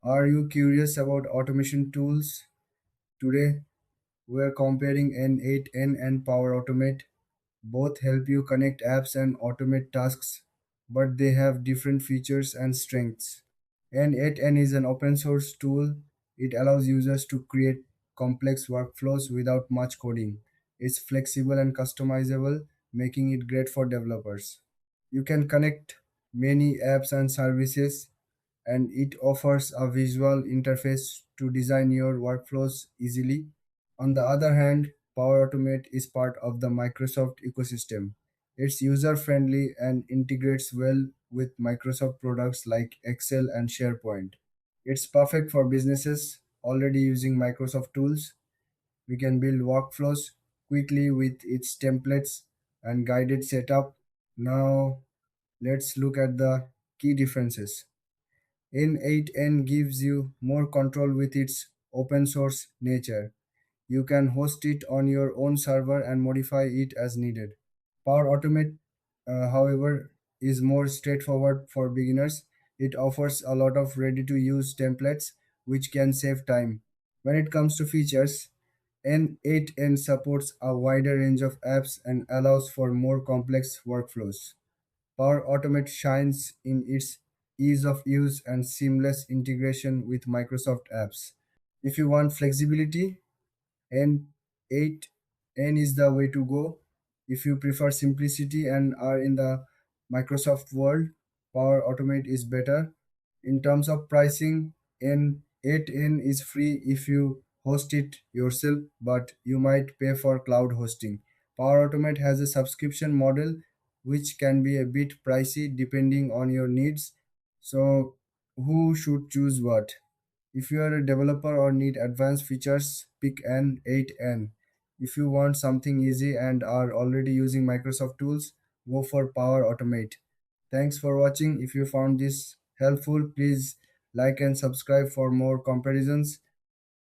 Are you curious about automation tools? Today, we're comparing N8n and Power Automate. Both help you connect apps and automate tasks, but they have different features and strengths. N8n is an open source tool. It allows users to create complex workflows without much coding. It's flexible and customizable, making it great for developers. You can connect many apps and services, and it offers a visual interface to design your workflows easily. On the other hand, Power Automate is part of the Microsoft ecosystem. It's user friendly and integrates well with Microsoft products like Excel and SharePoint. It's perfect for businesses already using Microsoft tools. We can build workflows quickly with its templates and guided setup. Now, let's look at the key differences. N8n gives you more control with its open source nature. You can host it on your own server and modify it as needed. Power Automate, however, is more straightforward for beginners. It offers a lot of ready to use templates which can save time. When it comes to features, N8n supports a wider range of apps and allows for more complex workflows. Power Automate shines in its ease of use and seamless integration with Microsoft apps. If you want flexibility, N8n is the way to go. If you prefer simplicity and are in the Microsoft world, Power Automate is better. In terms of pricing, N8n is free if you host it yourself, but you might pay for cloud hosting. Power Automate has a subscription model which can be a bit pricey depending on your needs. So, who should choose what? If you are a developer or need advanced features, pick an 8N. If you want something easy and are already using Microsoft tools, go for Power Automate. Thanks for watching. If you found this helpful, please like and subscribe for more comparisons.